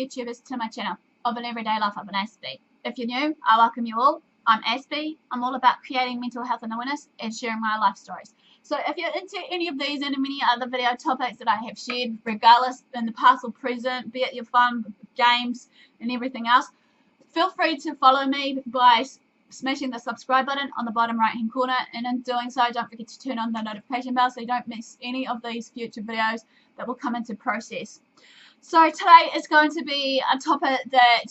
YouTubers to my channel of an everyday life of an Aspie. If you're new, I welcome you all. I'm Aspie. I'm all about creating mental health and awareness and sharing my life stories. So if you're into any of these and many other video topics that I have shared, regardless in the past or present, be it your fun, games and everything else, feel free to follow me by smashing the subscribe button on the bottom right hand corner, and in doing so don't forget to turn on the notification bell so you don't miss any of these future videos that will come into process. So today is going to be a topic that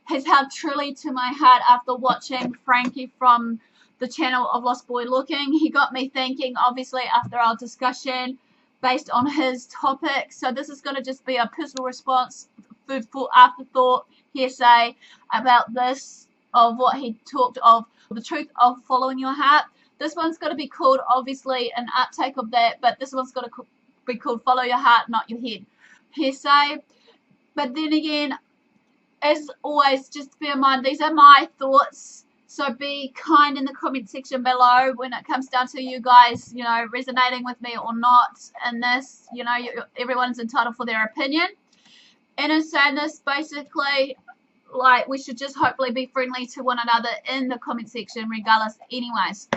has held truly to my heart after watching Frankie from the channel of Lost Boy Looking. He got me thinking, obviously, after our discussion based on his topic. So this is going to just be a personal response, food for afterthought, hearsay about this, of what he talked of, the truth of following your heart. This one's going to be called, obviously, an uptake of that, but this one's going to be called follow your heart, not your head. Hearsay. But then again, as always, just bear in mind, these are my thoughts. So be kind in the comment section below when it comes down to you guys, you know, resonating with me or not in this. You know, everyone's entitled for their opinion. And in saying this, basically, like, we should just hopefully be friendly to one another in the comment section regardless anyways.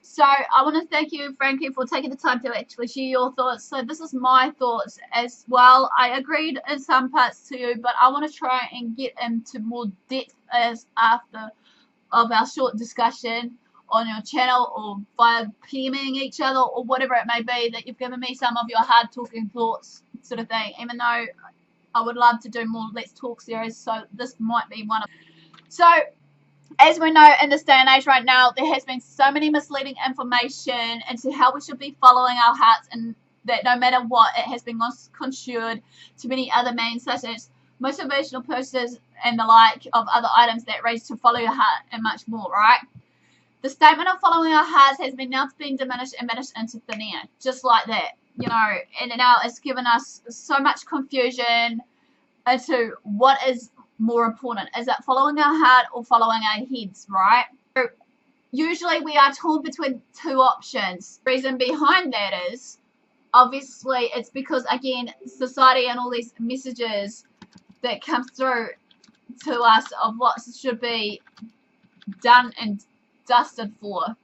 So I want to thank you, Frankie, for taking the time to actually share your thoughts. So this is my thoughts as well. I agreed in some parts to you, but I want to try and get into more depth as after of our short discussion on your channel or via PMing each other or whatever it may be, that you've given me some of your hard talking thoughts sort of thing, even though I would love to do more Let's Talk series, so this might be one of them. So, as we know, in this day and age right now, there has been so many misleading information into how we should be following our hearts, and that no matter what, it has been misconstrued to many other means, such as motivational posters and the like of other items that raise to follow your heart and much more, right? The statement of following our hearts has been now being diminished and vanished into thin air, just like that. You know, and now it's given us so much confusion into what is more important. Is it following our heart or following our heads, right? So usually we are torn between two options. The reason behind that is, obviously, it's because, again, society and all these messages that come through to us of what should be done and dusted for.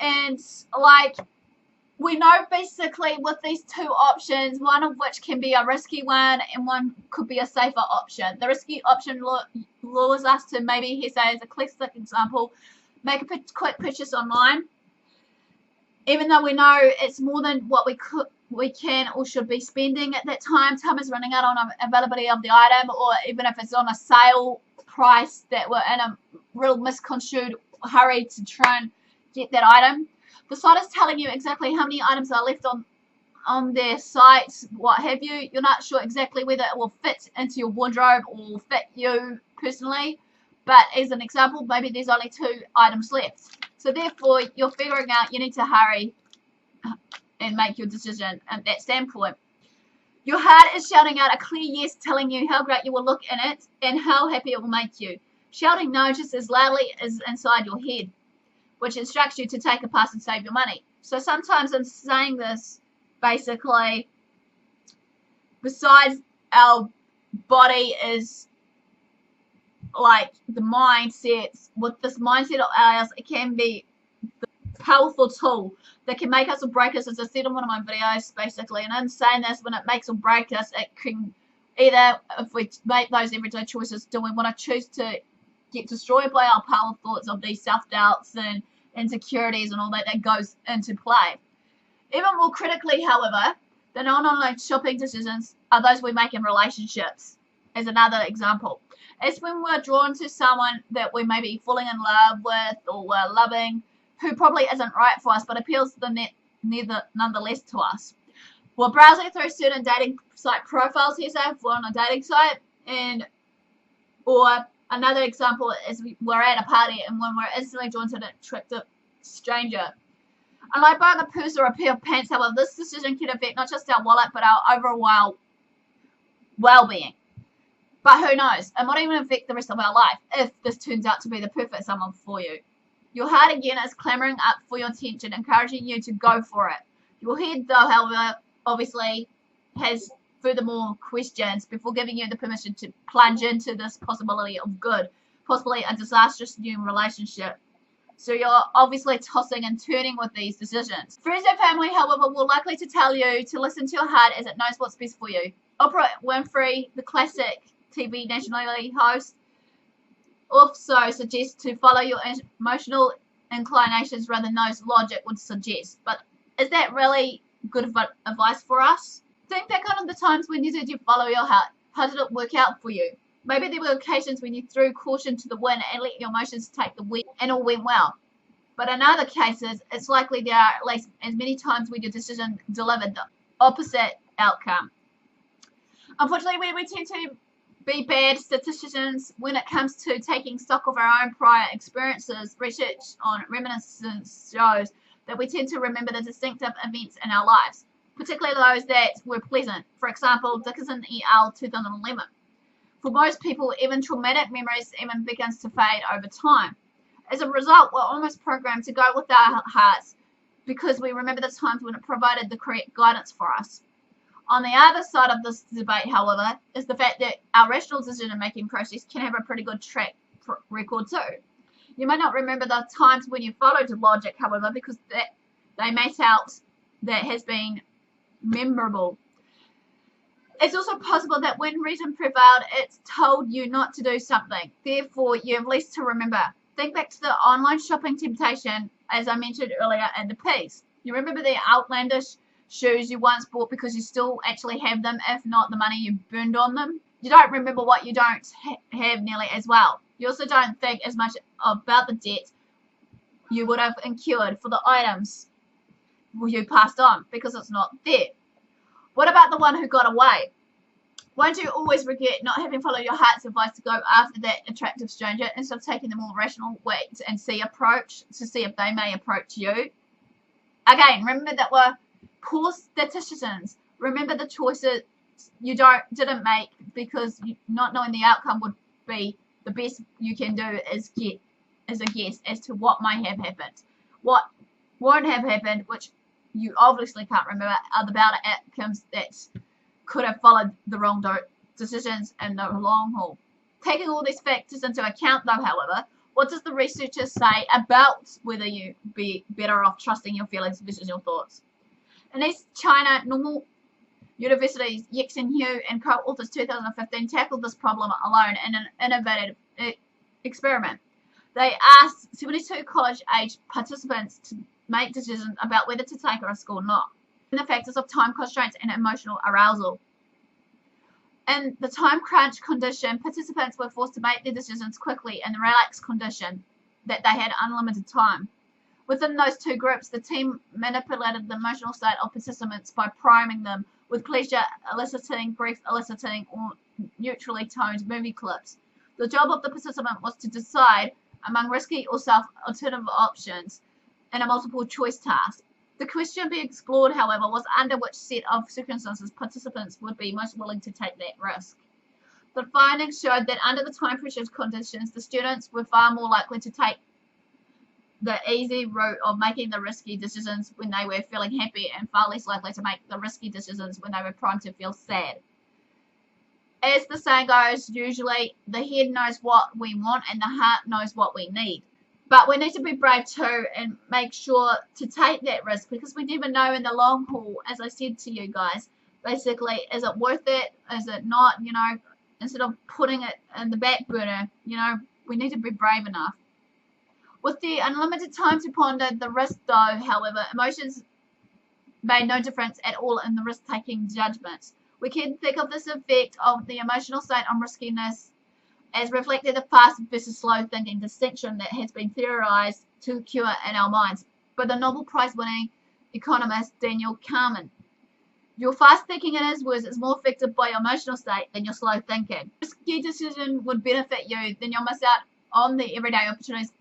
And, like, we know basically with these two options, one of which can be a risky one and one could be a safer option. The risky option lures us to, maybe, here say as a classic example, make a quick purchase online, even though we know it's more than what we can or should be spending at that time. Time is running out on availability of the item, or even if it's on a sale price that we're in a real misconstrued hurry to try and get that item. The site is telling you exactly how many items are left on their sites, what have you. You're not sure exactly whether it will fit into your wardrobe or fit you personally. But as an example, maybe there's only 2 items left. So therefore, you're figuring out you need to hurry and make your decision at that standpoint. Your heart is shouting out a clear yes, telling you how great you will look in it and how happy it will make you. Shouting no just as loudly as inside your head, which instructs you to take a pass and save your money. So sometimes in saying this, basically, besides our body is like the mindsets, with this mindset of ours, it can be the powerful tool that can make us or break us, as I said in one of my videos, basically. And in saying this, when it makes or breaks us, it can either, if we make those everyday choices, do we want to choose to get destroyed by our power thoughts of these self-doubts and insecurities and all that goes into play. Even more critically, however, the non-online shopping decisions are those we make in relationships, as another example. It's when we're drawn to someone that we may be falling in love with or we're loving, who probably isn't right for us but appeals nonetheless to us. We're browsing through certain dating site profiles here, say if we're on a dating site, or another example is we're at a party and when we're instantly drawn to an attractive stranger. Unlike buying a purse or a pair of pants, however, this decision can affect not just our wallet but our overall well-being. But who knows? It might even affect the rest of our life if this turns out to be the perfect someone for you. Your heart again is clamoring up for your attention, encouraging you to go for it. Your head, though, however, obviously has furthermore questions before giving you the permission to plunge into this possibility of good, possibly a disastrous new relationship. So you're obviously tossing and turning with these decisions. Friends and family, however, will likely to tell you to listen to your heart as it knows what's best for you. Oprah Winfrey, the classic TV nationally host, also suggests to follow your emotional inclinations rather than those logic would suggest. But is that really good advice for us? Think back on the times when you did follow your heart. How did it work out for you? Maybe there were occasions when you threw caution to the wind and let your emotions take the wheel and all went well. But in other cases, it's likely there are at least as many times when your decision delivered the opposite outcome. Unfortunately, we tend to be bad statisticians when it comes to taking stock of our own prior experiences. Research on reminiscence shows that we tend to remember the distinctive events in our lives, particularly those that were pleasant. For example, Dickinson et al. 2011. For most people, even traumatic memories even begins to fade over time. As a result, we're almost programmed to go with our hearts because we remember the times when it provided the correct guidance for us. On the other side of this debate, however, is the fact that our rational decision-making process can have a pretty good track record too. You may not remember the times when you followed logic, however, because they made out that has been memorable. It's also possible that when reason prevailed, it's told you not to do something. Therefore, you have least to remember. Think back to the online shopping temptation, as I mentioned earlier in the piece. You remember the outlandish shoes you once bought because you still actually have them, if not the money you burned on them? You don't remember what you don't have nearly as well. You also don't think as much about the debt you would have incurred for the items you passed on because it's not there. What about the one who got away? Won't you always regret not having followed your heart's advice to go after that attractive stranger instead of taking the more rational wait and see approach to see if they may approach you? Again, remember that we're poor statisticians. Remember the choices you didn't make because not knowing the outcome would be the best you can do is a guess as to what might have happened. What won't have happened, which you obviously can't remember, are the bad outcomes that could have followed the wrong decisions in the long haul. Taking all these factors into account, though, however, what does the researchers say about whether you be better off trusting your feelings versus your thoughts? In East China, Normal University's Yexin Hu and co-authors 2015 tackled this problem alone in an innovative experiment. They asked 72 college-age participants to make decisions about whether to take a risk or not, and the factors of time constraints and emotional arousal. In the time crunch condition, participants were forced to make their decisions quickly in the relaxed condition that they had unlimited time. Within those two groups, the team manipulated the emotional state of participants by priming them with pleasure eliciting, grief eliciting, or neutrally toned movie clips. The job of the participant was to decide among risky or alternative options in a multiple choice task. The question being explored, however, was under which set of circumstances participants would be most willing to take that risk. The findings showed that under the time pressure conditions, the students were far more likely to take the easy route of making the risky decisions when they were feeling happy and far less likely to make the risky decisions when they were primed to feel sad. As the saying goes, usually the head knows what we want and the heart knows what we need. But we need to be brave too and make sure to take that risk because we never know in the long haul, as I said to you guys, basically, is it worth it? Is it not? Instead of putting it in the back burner, we need to be brave enough. With the unlimited time to ponder the risk though, however, emotions made no difference at all in the risk-taking judgments. We can think of this effect of the emotional state on riskiness as reflected the fast versus slow thinking distinction that has been theorized to occur in our minds by the Nobel Prize-winning economist Daniel Kahneman. Your fast thinking, in his words, is more affected by your emotional state than your slow thinking. A risky decision would benefit you, then you'll miss out on the everyday opportunities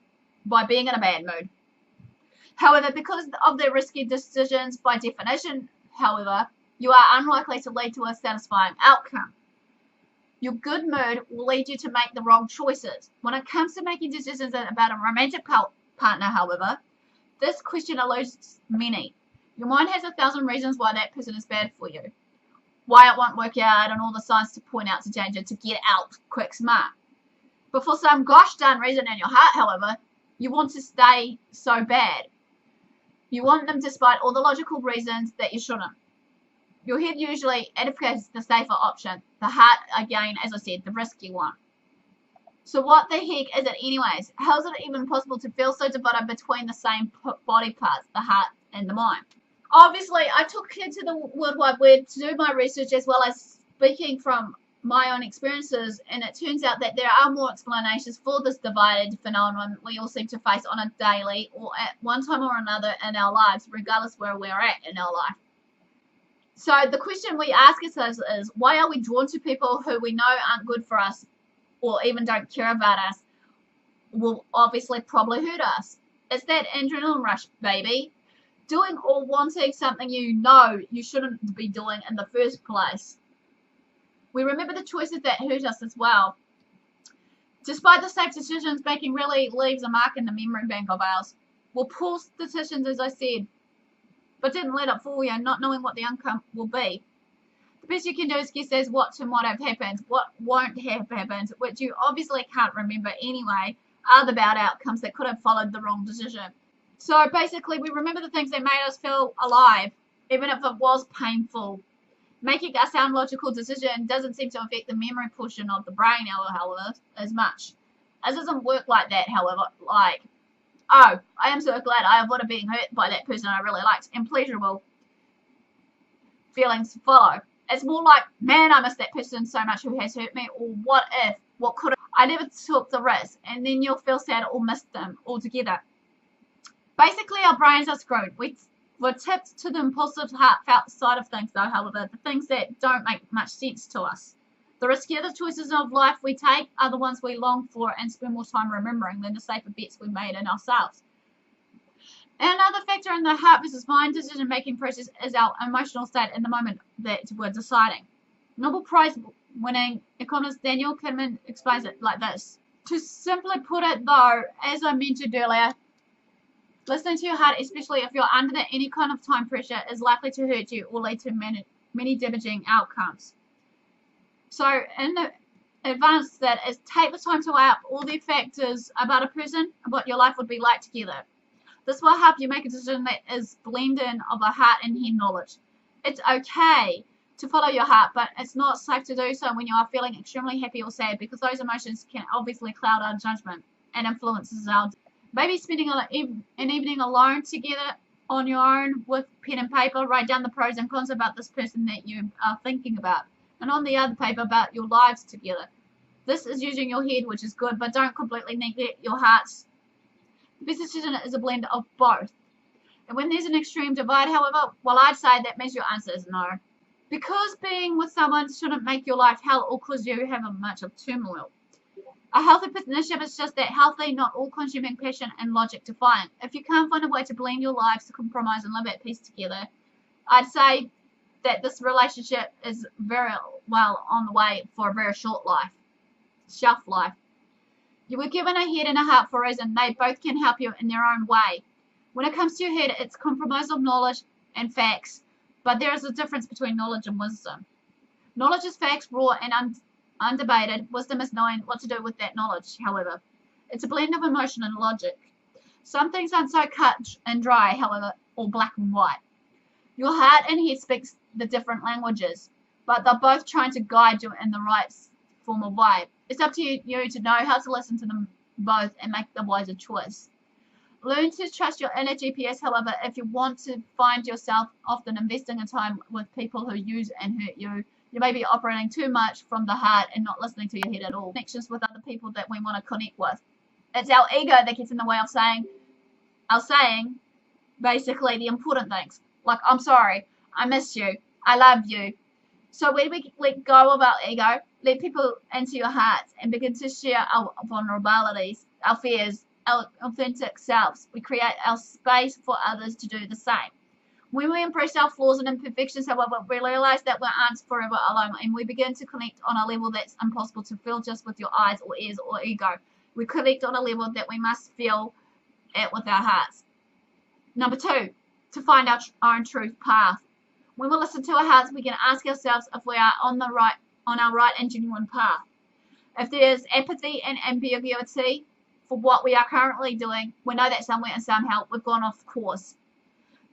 by being in a bad mood. However, because of the risky decisions, by definition, however, you are unlikely to lead to a satisfying outcome. Your good mood will lead you to make the wrong choices. When it comes to making decisions about a romantic partner, however, this question eludes many. Your mind has 1,000 reasons why that person is bad for you. why it won't work out, and all the signs to point out to danger to get out quick smart. But for some gosh darn reason in your heart, however, you want to stay so bad. You want them despite all the logical reasons that you shouldn't. Your head usually advocates the safer option. The heart, again, as I said, the risky one. So what the heck is it anyways? How is it even possible to feel so divided between the same body parts, the heart and the mind? Obviously, I took to the World Wide Web to do my research as well as speaking from my own experiences, and it turns out that there are more explanations for this divided phenomenon we all seem to face on a daily or at one time or another in our lives, regardless where we're at in our life. So the question we ask ourselves is, why are we drawn to people who we know aren't good for us or even don't care about us, will obviously probably hurt us? It's that adrenaline rush, baby. Doing or wanting something you know you shouldn't be doing in the first place. We remember the choices that hurt us as well. Despite the safe decisions making really leaves a mark in the memory bank of ours. We'll pull decisions, as I said, but didn't let it fool you, not knowing what the outcome will be. The best you can do is guess as what to might have happened, what won't have happened, which you obviously can't remember anyway, are the bad outcomes that could have followed the wrong decision. So basically, we remember the things that made us feel alive, even if it was painful. Making a sound logical decision doesn't seem to affect the memory portion of the brain, however, as much. It doesn't work like that, however, like, oh, I am so glad I avoided being hurt by that person I really liked, and pleasurable feelings follow. It's more like, man, I miss that person so much who has hurt me, or what if, what could have, I never took the risk, and then you'll feel sad or miss them altogether. Basically, our brains are screwed. We're tipped to the impulsive, heartfelt side of things, though, however, the things that don't make much sense to us. The riskier the choices of life we take are the ones we long for and spend more time remembering than the safer bets we made in ourselves. And another factor in the heart versus mind decision-making process is our emotional state in the moment that we're deciding. Nobel Prize-winning economist Daniel Kahneman explains it like this. To simply put it, though, as I mentioned earlier, listening to your heart, especially if you're under any kind of time pressure, is likely to hurt you or lead to many damaging outcomes. So in advance that is, take the time to weigh up all the factors about a person and what your life would be like together. This will help you make a decision that is blended of a heart and head knowledge. It's okay to follow your heart, but it's not safe to do so when you are feeling extremely happy or sad, because those emotions can obviously cloud our judgment and influences our. Maybe spending an evening alone together on your own with pen and paper, write down the pros and cons about this person that you are thinking about, and on the other paper about your lives together. This is using your head, which is good, but don't completely neglect your hearts. The best decision is a blend of both. And when there's an extreme divide, however, well, I'd say that means your answer is no. Because being with someone shouldn't make your life hell or cause you have a much of turmoil. A healthy partnership is just that, healthy, not all-consuming passion and logic defiant. If you can't find a way to blend your lives to compromise and live at peace together, I'd say that this relationship is very well on the way for a very short life, shelf life. You were given a head and a heart for a reason. They both can help you in their own way. When it comes to your head, it's compromise of knowledge and facts, but there is a difference between knowledge and wisdom. Knowledge is facts, raw and undebated. Wisdom is knowing what to do with that knowledge, however. It's a blend of emotion and logic. Some things aren't so cut and dry, however, or black and white. Your heart and head speaks the different languages, but they're both trying to guide you in the right form of way. It's up to you to know how to listen to them both and make the wiser choice. Learn to trust your inner GPS, however, if you want to find yourself often investing in time with people who use and hurt you. You may be operating too much from the heart and not listening to your head at all. Connections with other people that we want to connect with. It's our ego that gets in the way of saying basically the important things. Like, I'm sorry, I miss you, I love you. So when we let go of our ego, let people into your hearts and begin to share our vulnerabilities, our fears, our authentic selves, we create our space for others to do the same. When we embrace our flaws and imperfections, however, we realize that we aren't forever alone, and we begin to connect on a level that's impossible to feel just with your eyes or ears or ego. We connect on a level that we must feel it with our hearts. Number 2, to find our own truth path. When we listen to our hearts, we can ask ourselves if we are on our right and genuine path. If there is apathy and ambiguity for what we are currently doing, we know that somewhere and somehow we've gone off course,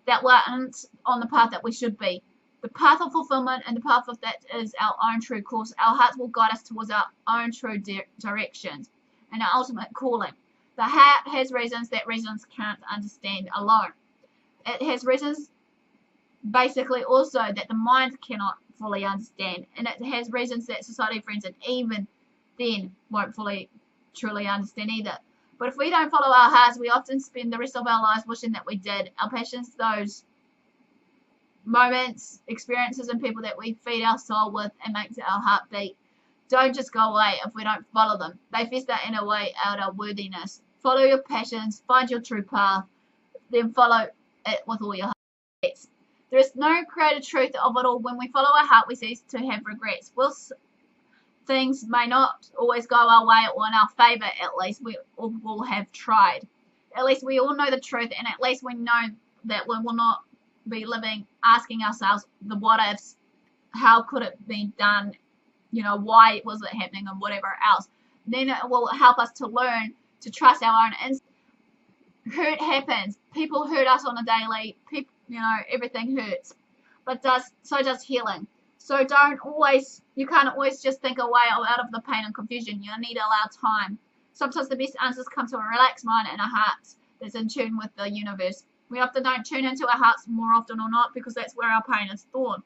that we aren't on the path that we should be. The path of fulfillment and the path of that is our own true course. Our hearts will guide us towards our own true directions and our ultimate calling. The heart has reasons that reasons can't understand alone. It has reasons basically also that the mind cannot fully understand, and it has reasons that society, friends, and even then won't fully truly understand either. But if we don't follow our hearts, we often spend the rest of our lives wishing that we did. Our passions, those moments, experiences, and people that we feed our soul with and makes our heart beat, don't just go away if we don't follow them. They fester in a way out our worthiness. Follow your passions, find your true path, then follow it with all your heart. There is no greater truth of it all. When we follow our heart, we cease to have regrets. Whilst things may not always go our way or in our favour, at least we all will have tried. At least we all know the truth, and at least we know that we will not be living asking ourselves the what ifs, how could it be done, why was it happening, and whatever else. Then it will help us to learn to trust our own instincts. Hurt happens. People hurt us on a daily. Everything hurts, but so does healing. So you can't always just think away out of the pain and confusion. You need to allow time. Sometimes the best answers come to a relaxed mind and a heart that's in tune with the universe. We often don't tune into our hearts more often or not because that's where our pain is stored.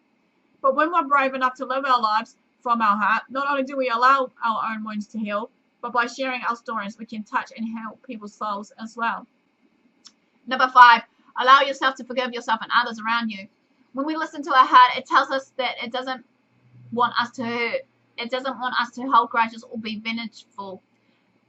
But when we're brave enough to live our lives from our heart, not only do we allow our own wounds to heal, but by sharing our stories, we can touch and help people's souls as well. Number 5, allow yourself to forgive yourself and others around you. When we listen to our heart, it tells us that it doesn't want us to hurt. It doesn't want us to hold grudges or be vengeful.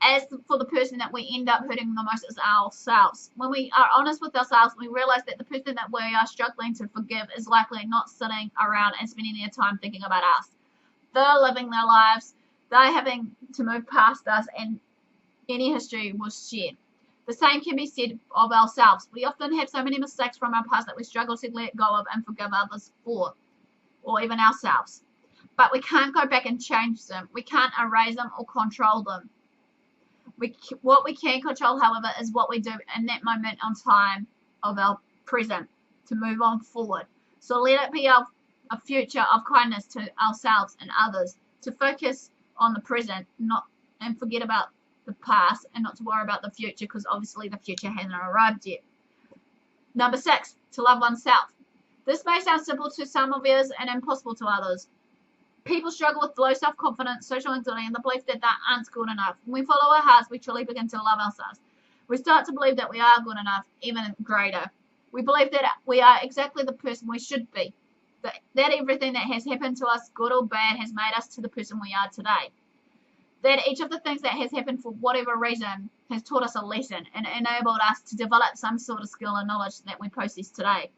As for the person that we end up hurting the most is ourselves. When we are honest with ourselves, we realize that the person that we are struggling to forgive is likely not sitting around and spending their time thinking about us. They're living their lives. They're having to move past us, and any history was shared. The same can be said of ourselves. We often have so many mistakes from our past that we struggle to let go of and forgive others for, or even ourselves. But we can't go back and change them. We can't erase them or control them. What we can control, however, is what we do in that moment on time of our present to move on forward. So let it be a future of kindness to ourselves and others, to focus on the present, and forget about the past, and not to worry about the future, because obviously the future hasn't arrived yet. Number 6, to love oneself. This may sound simple to some of us and impossible to others. People struggle with low self-confidence, social anxiety, and the belief that they aren't good enough. When we follow our hearts, we truly begin to love ourselves. We start to believe that we are good enough, even greater. We believe that we are exactly the person we should be. That everything that has happened to us, good or bad, has made us to the person we are today. That each of the things that has happened for whatever reason has taught us a lesson and enabled us to develop some sort of skill and knowledge that we possess today.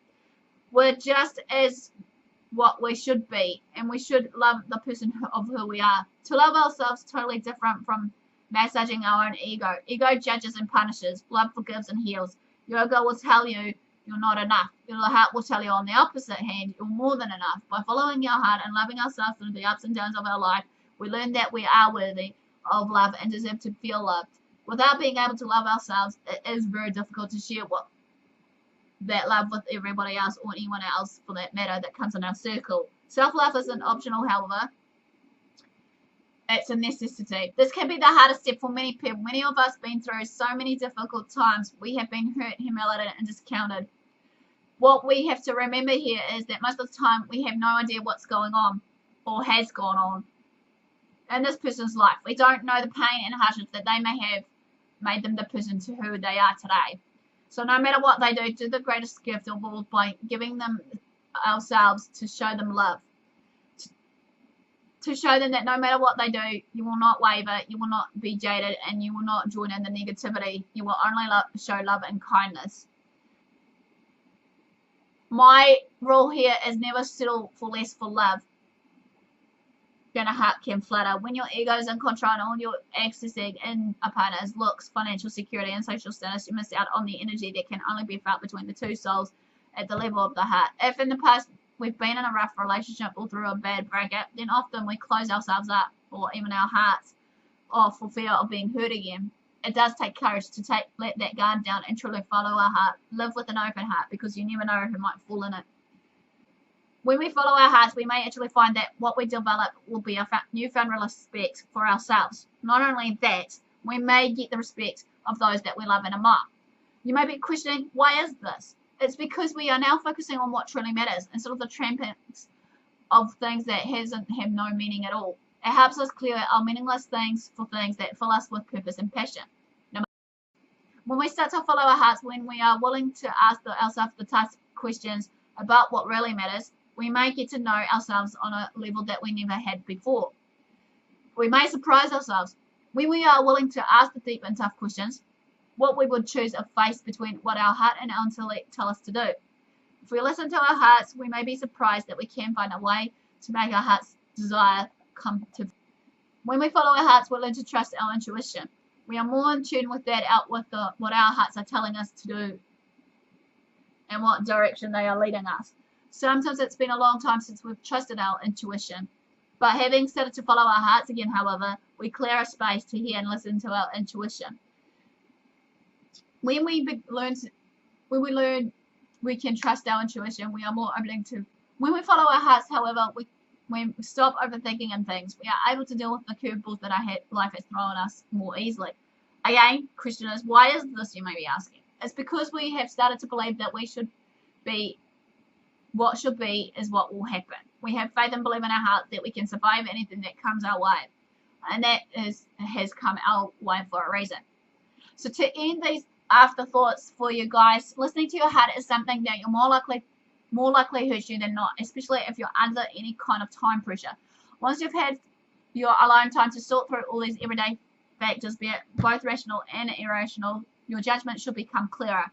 We're just as what we should be, and we should love the person of who we are. To love ourselves is totally different from massaging our own ego. Ego judges and punishes. Love forgives and heals. Your ego will tell you you're not enough. Your heart will tell you on the opposite hand, you're more than enough. By following our heart and loving ourselves through the ups and downs of our life, we learn that we are worthy of love and deserve to feel loved. Without being able to love ourselves, it is very difficult to share that love with everybody else, or anyone else for that matter, that comes in our circle. Self-love isn't optional, however. It's a necessity. This can be the hardest step for many people. Many of us have been through so many difficult times. We have been hurt, humiliated, and discounted. What we have to remember here is that most of the time we have no idea what's going on or has gone on in this person's life. We don't know the pain and hardships that they may have made them the person to who they are today. So no matter what they do the greatest gift of all by giving them ourselves to show them love. To show them that no matter what they do, you will not waver, you will not be jaded, and you will not join in the negativity. You will only show love and kindness. My rule here is never settle for less for love. Then a heart can flutter. When your ego is in control and all you're accessing in a partner's looks, financial security, and social status, you miss out on the energy that can only be felt between the two souls at the level of the heart. If in the past we've been in a rough relationship or through a bad breakup, then often we close ourselves up, or even our hearts off, for fear of being hurt again. It does take courage to let that guard down and truly follow our heart. Live with an open heart, because you never know who might fall in it. When we follow our hearts, we may actually find that what we develop will be a newfound respect for ourselves. Not only that, we may get the respect of those that we love and admire. You may be questioning, why is this? It's because we are now focusing on what truly matters instead of the trappings of things that have no meaning at all. It helps us clear our meaningless things for things that fill us with purpose and passion. When we start to follow our hearts, when we are willing to ask ourselves the tough questions about what really matters, we may get to know ourselves on a level that we never had before. We may surprise ourselves when we are willing to ask the deep and tough questions, what we would choose a face between what our heart and our intellect tell us to do. If we listen to our hearts, we may be surprised that we can find a way to make our heart's desire come to. When we follow our hearts, we learn to trust our intuition. We are more in tune with that, what our hearts are telling us to do and what direction they are leading us. Sometimes it's been a long time since we've trusted our intuition. But having started to follow our hearts again, however, we clear a space to hear and listen to our intuition. When we learn we can trust our intuition, we are more open to. When we follow our hearts, however, we stop overthinking and things. We are able to deal with the curveballs that life has thrown us more easily. Again, question is, why is this, you may be asking? It's because we have started to believe that what should be is what will happen. We have faith and believe in our heart that we can survive anything that comes our way. And that has come our way for a reason. So to end these afterthoughts for you guys, listening to your heart is something that you're more likely hurts you than not, especially if you're under any kind of time pressure. Once you've had your alone time to sort through all these everyday factors, be it both rational and irrational, your judgment should become clearer.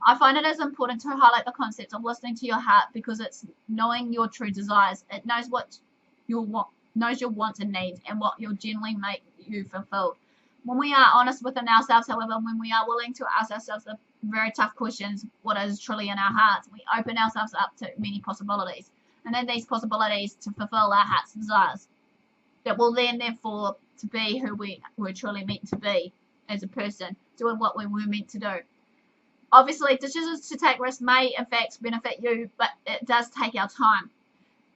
I find it is important to highlight the concept of listening to your heart, because it's knowing your true desires. It knows knows your wants and needs, and what will generally make you fulfilled. When we are honest within ourselves, however, when we are willing to ask ourselves the very tough questions, what is truly in our hearts, we open ourselves up to many possibilities. And then these possibilities to fulfill our heart's desires, that will then therefore to be who we were truly meant to be as a person, doing what we were meant to do. Obviously, decisions to take risks may in fact benefit you, but it does take our time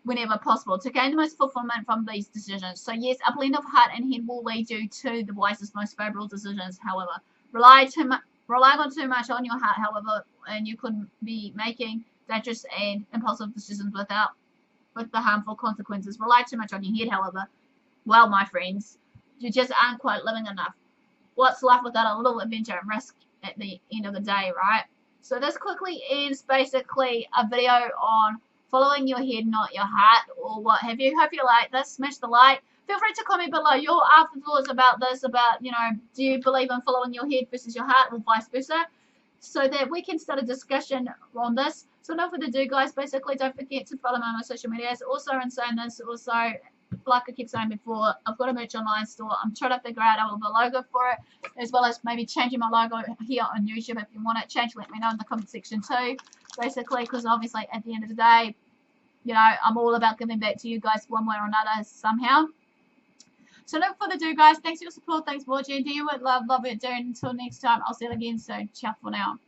whenever possible to gain the most fulfillment from these decisions. So yes, a blend of heart and head will lead you to the wisest, most favorable decisions. However, relying on too much on your heart, however, and you could be making dangerous and impulsive decisions with the harmful consequences. Rely too much on your head, however, well, my friends, you just aren't quite living enough. What's life without a little adventure and risk at the end of the day, right? So this quickly ends basically a video on following your head, not your heart, or what have you. Hope you like this. Smash the like. Feel free to comment below your afterthoughts about this, about, do you believe in following your head versus your heart, or vice versa, so that we can start a discussion on this. So no further ado, guys, basically don't forget to follow me on my social medias. Also, in saying this, also, like I kept saying before, I've got a merch online store. I'm trying to figure out a logo for it, as well as maybe changing my logo here on YouTube. If you want it changed, let me know in the comment section too, basically, because obviously at the end of the day, I'm all about giving back to you guys one way or another somehow. So no further ado, guys, thanks for your support, thanks for watching. Do you love it, doing? Until next time, I'll see you again soon. Ciao for now.